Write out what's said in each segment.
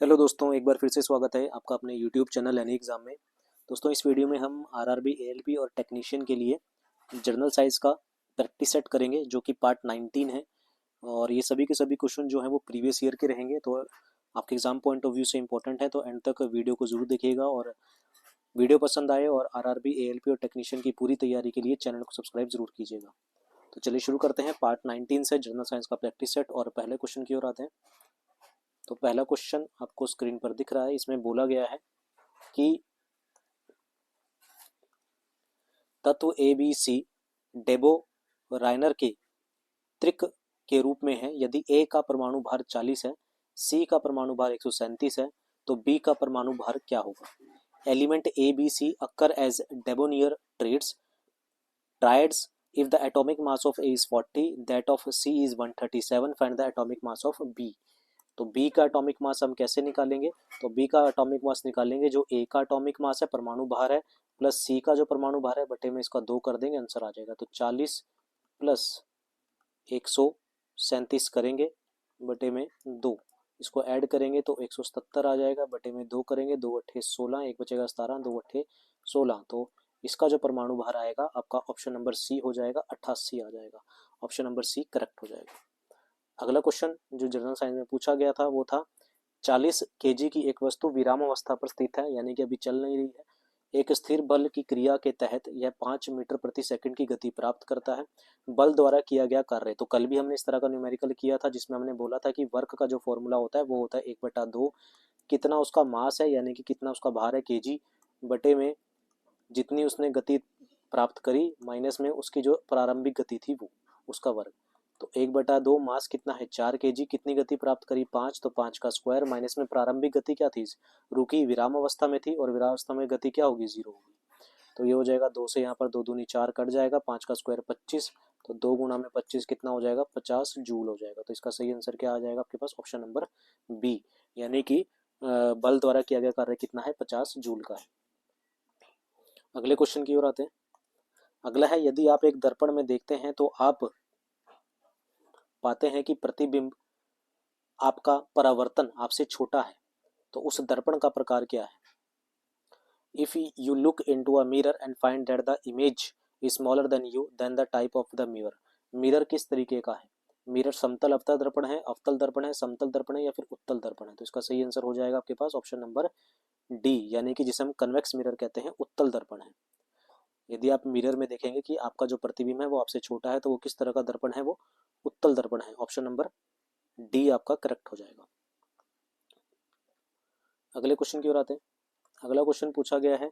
Hello दोस्तों, एक बार फिर से स्वागत है आपका अपने यूट्यूब चैनल एनी एग्ज़ाम में। दोस्तों, इस वीडियो में हम आरआरबी, एएलपी और टेक्नीशियन के लिए जनरल साइंस का प्रैक्टिस सेट करेंगे जो कि पार्ट 19 है। और ये सभी के सभी क्वेश्चन जो हैं वो प्रीवियस ईयर के रहेंगे, तो आपके एग्जाम पॉइंट ऑफ व्यू से इंपॉर्टेंट है। तो एंड तक वीडियो को जरूर देखिएगा, और वीडियो पसंद आए और आरआरबी, एएलपी और टेक्नीशियन की पूरी तैयारी के लिए चैनल को सब्सक्राइब जरूर कीजिएगा। तो चलिए शुरू करते हैं पार्ट 19 से जनरल साइंस का प्रैक्टिस सेट, और पहले क्वेश्चन की ओर आते हैं। तो पहला क्वेश्चन आपको स्क्रीन पर दिख रहा है। इसमें बोला गया है कि तत्व ए बी सी डेबो राइनर के त्रिक के रूप में है। यदि ए का परमाणु भार 40 है, सी का परमाणु भार 137 है, तो बी का परमाणु भार क्या होगा? Element A B C occur as Dobereiner triads if the atomic mass of A is 40, that of C is 137, find the atomic mass of B। तो B का एटॉमिक मास हम कैसे निकालेंगे? तो B का एटॉमिक मास निकालेंगे जो A का एटॉमिक मास है, परमाणु भार है, प्लस C का जो परमाणु भार है, बटे में इसका 2 कर देंगे, आंसर आ जाएगा। तो 40 प्लस 137 करेंगे बटे में 2, इसको ऐड करेंगे तो 177 आ जाएगा, बटे में 2 करेंगे, 2 अट्ठे 16, एक बचेगा 17, 2 अट्ठे 16। तो इसका जो परमाणु भार आएगा आपका ऑप्शन नंबर सी हो जाएगा, 88 आ जाएगा। ऑप्शन नंबर सी करेक्ट हो जाएगा। अगला क्वेश्चन जो जनरल साइंस में पूछा गया था वो था 40 केजी की एक वस्तु विराम अवस्था पर स्थित है, यानी कि अभी चल नहीं रही है। एक स्थिर बल की क्रिया के तहत यह 5 मीटर प्रति सेकंड की गति प्राप्त करता है। बल द्वारा किया गया कार्य, तो कल भी हमने इस तरह का न्यूमेरिकल किया था जिसमें हमने बोला था कि वर्क का जो फॉर्मूला होता है वो होता है 1/2, कितना उसका मास है यानी कि कितना उसका भार है केजी, बटे में जितनी उसने गति प्राप्त करी माइनस में उसकी जो प्रारंभिक गति थी वो, उसका वर्ग। तो 1/2 मास कितना है 4 केजी, कितनी गति प्राप्त करी 5, तो 5 का स्क्वायर, माइनस में प्रारंभिक गति क्या थी, रुकी विराम अवस्था में थी, और विराम अवस्था में गति क्या होगी 0 होगी। तो ये हो जाएगा 2 से यहाँ पर 2 दूनी 4 कट जाएगा, 5 का स्क्वायर 25, तो 2 गुणा में 25 कितना हो जाएगा 50 जूल हो जाएगा। तो इसका सही आंसर क्या आ जाएगा आपके पास, ऑप्शन नंबर बी, यानी कि बल द्वारा किया गया कार्य कितना है 50 जूल का है। अगले क्वेश्चन की ओर आते हैं। अगला है, यदि आप एक दर्पण में देखते हैं तो आप पाते हैं कि प्रतिबिंब आपका परावर्तन आपसे छोटा है, तो उस दर्पण का प्रकार क्या है? If you look into a mirror and find that the image is smaller than you, then the type of the mirror। Mirror किस तरीके का है? मिरर समतल अवतल दर्पण है, अवतल दर्पण है, समतल दर्पण है, या फिर उत्तल दर्पण है? तो इसका सही आंसर हो जाएगा आपके पास ऑप्शन नंबर डी, यानी कि जिसे हम कन्वेक्स मिरर कहते हैं, उत्तल दर्पण है। यदि आप मिरर में देखेंगे कि आपका जो प्रतिबिंब है वो आपसे छोटा है, तो वो किस तरह का दर्पण है, वो उत्तल दर्पण है। ऑप्शन नंबर डी आपका करेक्ट हो जाएगा। अगले क्वेश्चन की ओर आते हैं। अगला क्वेश्चन पूछा गया है,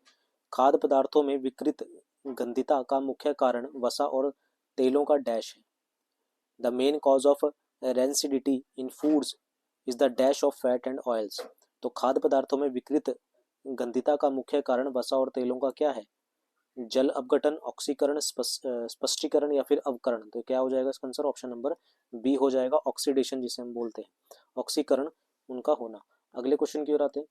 खाद्य पदार्थों में विकृत गंधिता का मुख्य कारण वसा और तेलों का डैश है। The main cause of rancidity in foods is the dash of fat and oils. तो खाद्य पदार्थों में विकृत गंधिता का मुख्य कारण वसा और तेलों का क्या है? जल अपघटन, ऑक्सीकरण, स्पष्टीकरण, या फिर अवकरण? तो क्या हो जाएगा इसका आंसर, ऑप्शन नंबर बी हो जाएगा, ऑक्सीडेशन जिसे हम बोलते हैं, ऑक्सीकरण उनका होना। अगले क्वेश्चन की ओर आते हैं।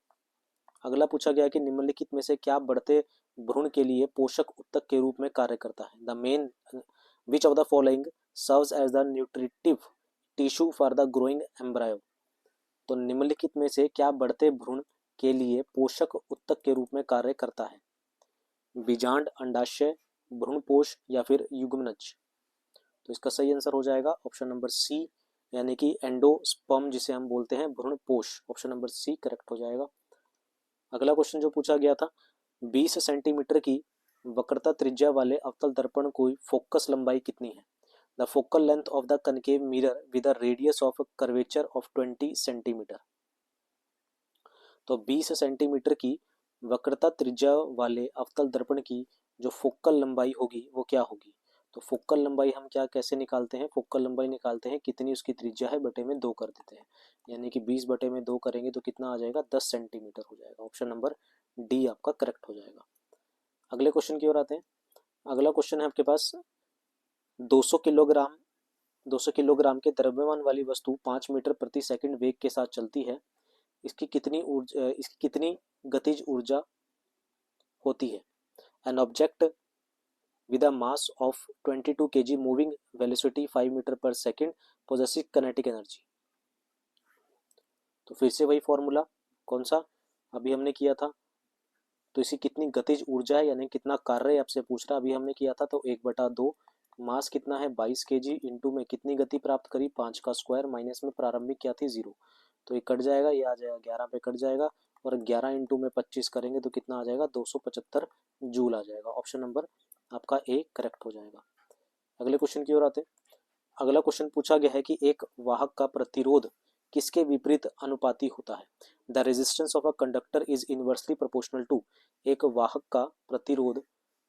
अगला पूछा गया कि निम्नलिखित में से क्या बढ़ते भ्रूण के लिए पोषक उत्तक के रूप में कार्य करता है? The main which of the following serves as the nutritive tissue for the growing embryo. तो निम्नलिखित में से क्या बढ़ते भ्रूण के लिए पोषक उत्तक के रूप में कार्य करता है? बीजांड, अंडाशय, भ्रूणपोष, या फिर युग्मनज? तो इसका सही आंसर हो जाएगा ऑप्शन नंबर सी, यानी कि एंडोस्पर्म जिसे हम बोलते हैं, भ्रूणपोष। ऑप्शन नंबर सी करेक्ट हो जाएगा। अगला क्वेश्चन जो पूछा गया था, 20 सेंटीमीटर की वक्रता त्रिज्या वाले अवतल दर्पण की फोकस लंबाई कितनी है? The focal length of the concave mirror with a radius of curvature of 20 centimetre. तो 20 सेंटीमीटर की वक्रता त्रिज्या वाले अवतल दर्पण की जो फोकल लंबाई होगी वो क्या होगी? तो फोकल लंबाई हम क्या कैसे निकालते हैं? फोकल लंबाई निकालते हैं कितनी उसकी त्रिज्या है बटे में 2 कर देते हैं, यानी कि 20 बटे में 2 करेंगे तो कितना आ जाएगा 10 सेंटीमीटर हो जाएगा। ऑप्शन नंबर डी आपका करेक्ट हो जाएगा। अगले क्वेश्चन की ओर आते हैं। अगला क्वेश्चन है आपके पास, 200 किलोग्राम 200 किलोग्राम के द्रव्यमान वाली वस्तु 5 मीटर प्रति सेकंड वेग के साथ चलती है। इसकी कितनी गतिज ऊर्जा होती है? An object with a mass of 22 kg moving velocity 5 metre per second possesses kinetic energy। तो फिर से वही फॉर्मूला, कौन सा अभी हमने किया था, तो इसी कितनी गतिज ऊर्जा है यानी कितना कार्य आपसे पूछ रहा है, अभी हमने किया था तो 1/2, मास कितना है 22 kg, इंटू में कितनी गति प्राप्त करी 5 का स्क्वायर, माइनस में प्रारंभिक क्या थी 0, तो ये कट जाएगा, ये आ जाएगा 11 पे कट जाएगा, और 11 इंटू में 25 करेंगे तो कितना आ जाएगा 275 जूल आ जाएगा। ऑप्शन नंबर आपका ए करेक्ट हो जाएगा। अगले क्वेश्चन की ओर आते हैं। अगला क्वेश्चन पूछा गया है कि एक वाहक का प्रतिरोध किसके विपरीत अनुपाती होता है। The resistance of a conductor is inversely proportional to. एक वाहक का प्रतिरोध,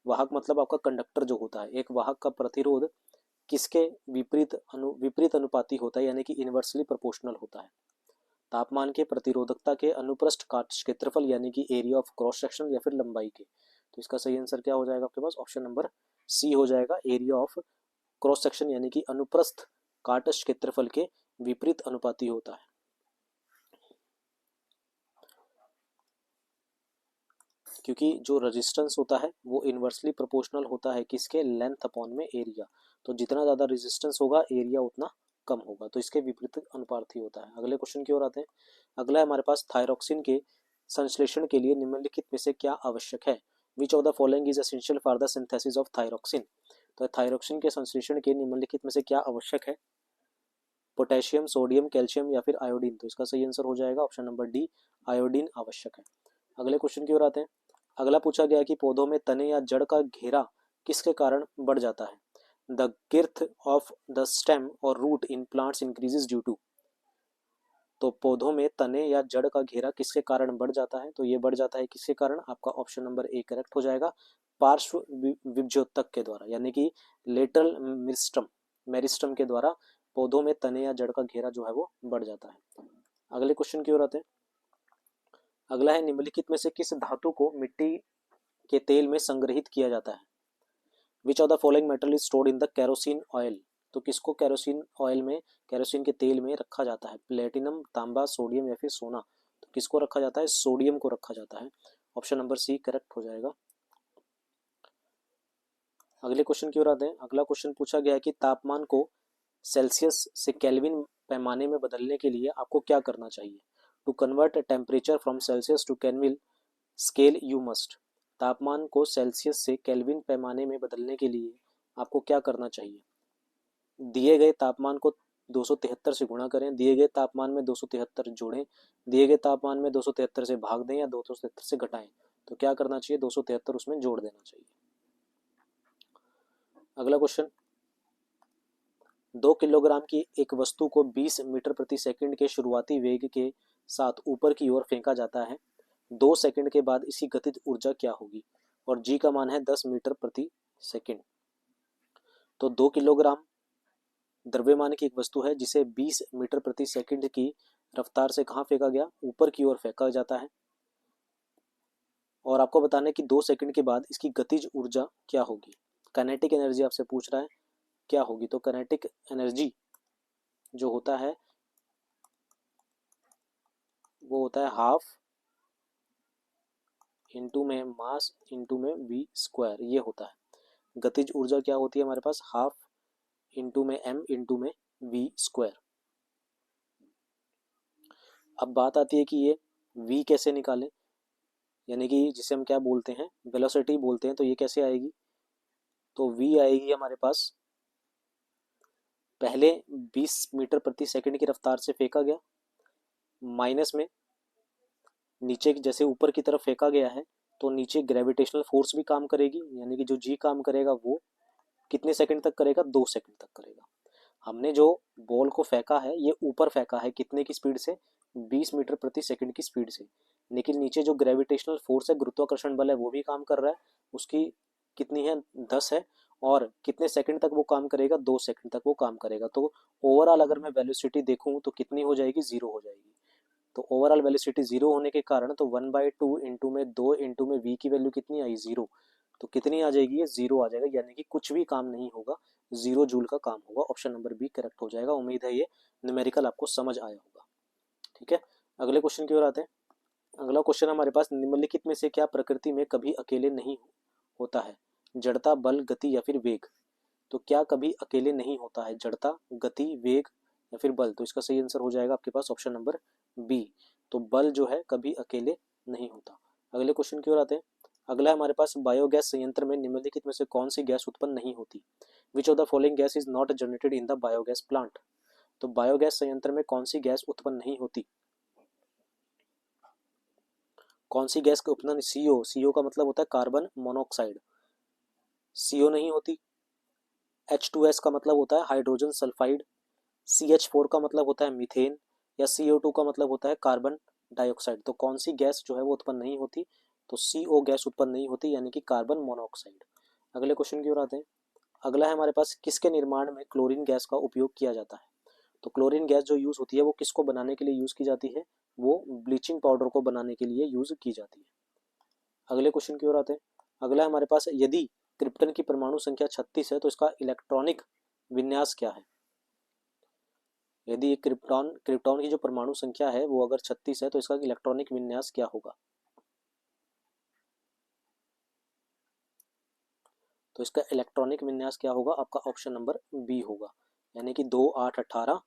वाहक मतलब आपका कंडक्टर जो होता है, एक वाहक का प्रतिरोध किसके विपरीत अनुपाती होता है, यानी कि इनवर्सली प्रोपोर्शनल होता है। तापमान के प्रतिरोधकता के अनुप्रस्थ काट क्षेत्रफल यानी कि एरिया ऑफ क्रॉस सेक्शन या फिर लंबाई के। तो इसका सही आंसर क्या हो जाएगा आपके पास, ऑप्शन नंबर सी हो जाएगा, एरिया ऑफ क्रॉस सेक्शन यानी कि अनुप्रस्थ काट क्षेत्रफल के विपरीत अनुपाती होता है। क्योंकि जो रेजिस्टेंस होता है वो इनवर्सली प्रोपोर्शनल होता है किसके, लेंथ अपॉन में एरिया, तो जितना ज़्यादा रेजिस्टेंस होगा एरिया उतना कम होगा, तो इसके विपरीत अनुपाती होता है। अगले क्वेश्चन की ओर आते हैं। अगला है हमारे पास थायरॉक्सिन के संश्लेषण के लिए निम्नलिखित में से क्या आवश्यक है। विच of the following is essential for the synthesis of thyroxine. तो थायरॉक्सिन के संश्लेषण के निम्नलिखित में से क्या आवश्यक है, पोटेशियम, सोडियम, कैल्शियम या फिर आयोडीन। तो इसका सही आंसर हो जाएगा ऑप्शन नंबर डी, आयोडीन आवश्यक है। अगले क्वेश्चन की ओर आते हैं। अगला पूछा गया कि पौधों में तने या जड़ का घेरा किसके कारण बढ़ जाता है। The girth of the stem और root in plants increases due to. तो पौधों में तने या जड़ का घेरा किसके कारण बढ़ जाता है, तो ये बढ़ जाता है किसके कारण, आपका ऑप्शन नंबर ए करेक्ट हो जाएगा, पार्श्व विभज्योतक के द्वारा, यानी कि लेटरल मेरिस्टम के द्वारा पौधों में तने या जड़ का घेरा जो है वो बढ़ जाता है। अगले क्वेश्चन की ओर आते हैं। अगला है निम्नलिखित में से किस धातु को मिट्टी के तेल में संग्रहित किया जाता है। विच of the following metal is stored in the kerosene oil. तो किसको केरोसिन ऑयल में, केरोसिन के तेल में रखा जाता है, प्लेटिनम, तांबा, सोडियम या फिर सोना। तो किसको रखा जाता है, सोडियम को रखा जाता है, ऑप्शन नंबर सी करेक्ट हो जाएगा। अगले क्वेश्चन की ओर आते हैं। अगला क्वेश्चन पूछा गया है कि तापमान को सेल्सियस से केल्विन पैमाने में बदलने के लिए आपको क्या करना चाहिए। To convert temperature from Celsius to Kelvin scale you must. तापमान को सेल्सियस से केल्विन पैमाने में बदलने के लिए आपको क्या करना चाहिए। दिए गए तापमान को 273 से गुणा करें, दिए गए तापमान में 273 जोड़ें, दिए गए तापमान में 273 से भाग दें या 273 से घटाएं। तो क्या करना चाहिए, 273 उसमें जोड़ देना चाहिए। अगला क्वेश्चन, 2 किलोग्राम की एक वस्तु को 20 मीटर प्रति सेकंड के शुरुआती वेग के साथ ऊपर की ओर फेंका जाता है। 2 सेकंड के बाद इसकी गतिज ऊर्जा क्या होगी, और जी का मान है 10 मीटर प्रति सेकंड। तो 2 किलोग्राम द्रव्यमान की एक वस्तु है जिसे 20 मीटर प्रति सेकंड की रफ्तार से कहाँ फेंका गया, ऊपर की ओर फेंका जाता है, और आपको बताना है कि 2 सेकंड के बाद इसकी गतिज ऊर्जा क्या होगी। काइनेटिक एनर्जी आपसे पूछ रहा है क्या होगी, तो काइनेटिक एनर्जी जो होता है वो होता है हाफ इंटू में मास इंटू में वी स्क्वायर, ये होता है। गतिज ऊर्जा क्या होती है हमारे पास, हाफ इंटू में एम इंटू में वी स्क्वायर। अब बात आती है कि ये v कैसे निकालें, यानी कि जिसे हम क्या बोलते हैं, वेलोसिटी बोलते हैं, तो ये कैसे आएगी, तो v आएगी हमारे पास, पहले 20 मीटर प्रति सेकंड की रफ्तार से फेंका गया, माइनस में नीचे जैसे ऊपर की तरफ फेंका गया है तो नीचे ग्रेविटेशनल फोर्स भी काम करेगी, यानी कि जो जी काम करेगा वो कितने सेकंड तक करेगा, 2 सेकंड तक करेगा। हमने जो बॉल को फेंका है ये ऊपर फेंका है कितने की स्पीड से, 20 मीटर प्रति सेकंड की स्पीड से, लेकिन नीचे जो ग्रेविटेशनल फोर्स है, गुरुत्वाकर्षण बल है, वो भी काम कर रहा है, उसकी कितनी है 10 है, और कितने सेकंड तक वो काम करेगा, 2 सेकंड तक वो काम करेगा। तो ओवरऑल अगर मैं वेलोसिटी देखूं तो कितनी हो जाएगी, 0 हो जाएगी। तो ओवरऑल वेलोसिटी 0 होने के कारण तो 1/2 इंटू में 2 इंटू में v की वैल्यू कितनी आई, 0। तो कितनी आ जाएगी, ये 0 आ जाएगा, यानी कि कुछ भी काम नहीं होगा, 0 जूल का काम होगा। ऑप्शन नंबर बी करेक्ट हो जाएगा। उम्मीद है ये न्यूमेरिकल आपको समझ आया होगा। ठीक है, अगले क्वेश्चन की ओर आते हैं। अगला क्वेश्चन हमारे पास, निम्नलिखित में से क्या प्रकृति में कभी अकेले नहीं होता है, जड़ता, बल, गति या फिर वेग। तो क्या कभी अकेले नहीं होता है, जड़ता, गति, वेग या फिर बल। तो इसका सही आंसर हो जाएगा आपके पास ऑप्शन नंबर बी, तो बल जो है कभी अकेले नहीं होता। अगले क्वेश्चन की ओर आते हैं। अगला हमारे पास बायोगैस संयंत्र में निम्नलिखित में से कौन सी गैस उत्पन्न नहीं होती। विच of the following gas is not generated in the biogas plant. तो बायोगैस संयंत्र में कौन सी गैस उत्पन्न नहीं होती। कौन सी गैस का उत्पन्न, सीओ, सीओ का मतलब होता है कार्बन मोनोऑक्साइड, सीओ नहीं होती। H2S का मतलब होता है हाइड्रोजन सल्फाइड, CH4 का मतलब होता है मीथेन, या CO2 का मतलब होता है कार्बन डाइऑक्साइड। तो कौन सी गैस जो है वो उत्पन्न नहीं होती, तो CO गैस उत्पन्न नहीं होती, यानी कि कार्बन मोनोऑक्साइड। अगले क्वेश्चन की ओर आते हैं। अगला है हमारे पास, किसके निर्माण में क्लोरीन गैस का उपयोग किया जाता है। तो क्लोरीन गैस जो यूज होती है वो किसको बनाने के लिए यूज की जाती है, वो ब्लीचिंग पाउडर को बनाने के लिए यूज की जाती है। अगले क्वेश्चन की ओर आते हैं। अगला है हमारे पास, यदि क्रिप्टन की परमाणु संख्या 36 है तो इसका इलेक्ट्रॉनिक विन्यास क्या है। यदि क्रिप्टॉन की जो परमाणु संख्या है वो अगर 36 है तो इसका इलेक्ट्रॉनिक विन्यास क्या होगा। तो इसका इलेक्ट्रॉनिक विन्यास क्या होगा, आपका ऑप्शन नंबर बी होगा, यानी कि 2 8 18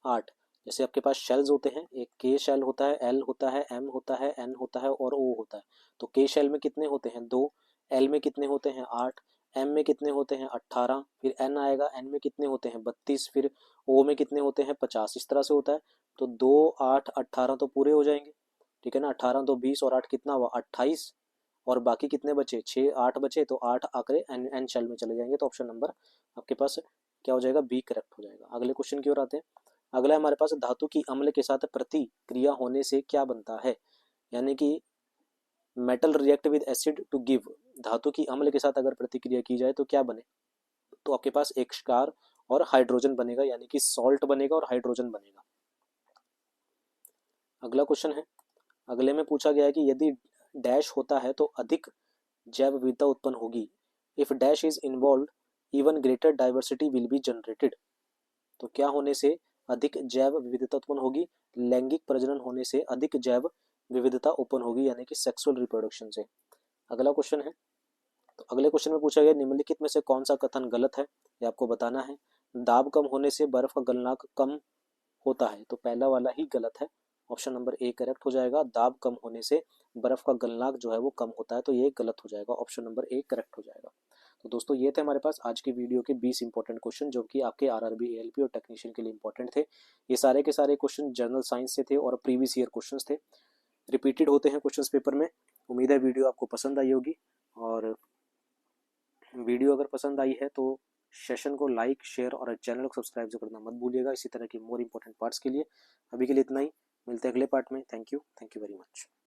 8। जैसे आपके पास शेल्स होते हैं, एक के शेल होता है, एल होता है, एम होता है, एन होता है और ओ होता है। तो के शेल में कितने होते हैं, 2, एल में कितने होते हैं, 8, एम में कितने होते हैं, 18, फिर एन आएगा, एन में कितने होते हैं, 32, फिर ओ में कितने होते हैं, 50। इस तरह से होता है। तो 2 8 18 तो पूरे हो जाएंगे, ठीक है ना। 18 तो 20 और 8 कितना हुआ, 28, और बाकी कितने बचे, 6 8 बचे, तो 8 आंकड़े एन एन शेल में चले जाएंगे। तो ऑप्शन नंबर आपके पास क्या हो जाएगा, बी करेक्ट हो जाएगा। अगले क्वेश्चन की ओर आते हैं। अगला हमारे पास, धातु की अम्ल के साथ प्रतिक्रिया होने से क्या बनता है, यानी कि metal react with acid to give. धातु की अम्ल के साथ अगर प्रतिक्रिया की जाए तो क्या बने, तो आपके पास एक क्षार और हाइड्रोजन बनेगा, यानी कि सॉल्ट बनेगा और हाइड्रोजन बनेगा। अगला क्वेश्चन है, अगले में पूछा गया है कि यदि डैश होता है तो अधिक जैव विविधता उत्पन्न होगी। If dash is involve even greater diversity will be generated. तो क्या होने से अधिक जैव विविधता उत्पन्न होगी, लैंगिक प्रजनन होने से अधिक जैव विविधता उत्पन्न होगी, यानी कि सेक्सुअल रिप्रोडक्शन से। अगला क्वेश्चन है, तो अगले क्वेश्चन में पूछा गया निम्नलिखित में से कौन सा कथन गलत है, ये आपको बताना है। दाब कम होने से बर्फ का गलनांक कम होता है, तो पहला वाला ही गलत है, ऑप्शन नंबर ए करेक्ट हो जाएगा। दाब कम होने से बर्फ का गलनांक जो है वो कम होता है, तो ये गलत हो जाएगा, ऑप्शन नंबर ए करेक्ट हो जाएगा। तो दोस्तों ये थे हमारे पास आज की वीडियो के 20 इंपॉर्टेंट क्वेश्चन जो कि आपके आरआरबी एएलपी और टेक्नीशियन के लिए इंपॉर्टेंट थे। ये सारे के सारे क्वेश्चन जनरल साइंस से थे और प्रीवियस ईयर क्वेश्चन थे, रिपीटेड होते हैं क्वेश्चन पेपर में। उम्मीद है वीडियो आपको पसंद आई होगी, और वीडियो अगर पसंद आई है तो सेशन को लाइक शेयर और चैनल को सब्सक्राइब करना मत भूलिएगा, इसी तरह की मोर इंपॉर्टेंट पार्ट्स के लिए। अभी के लिए इतना ही, मिलते हैं अगले पार्ट में। Thank you very much.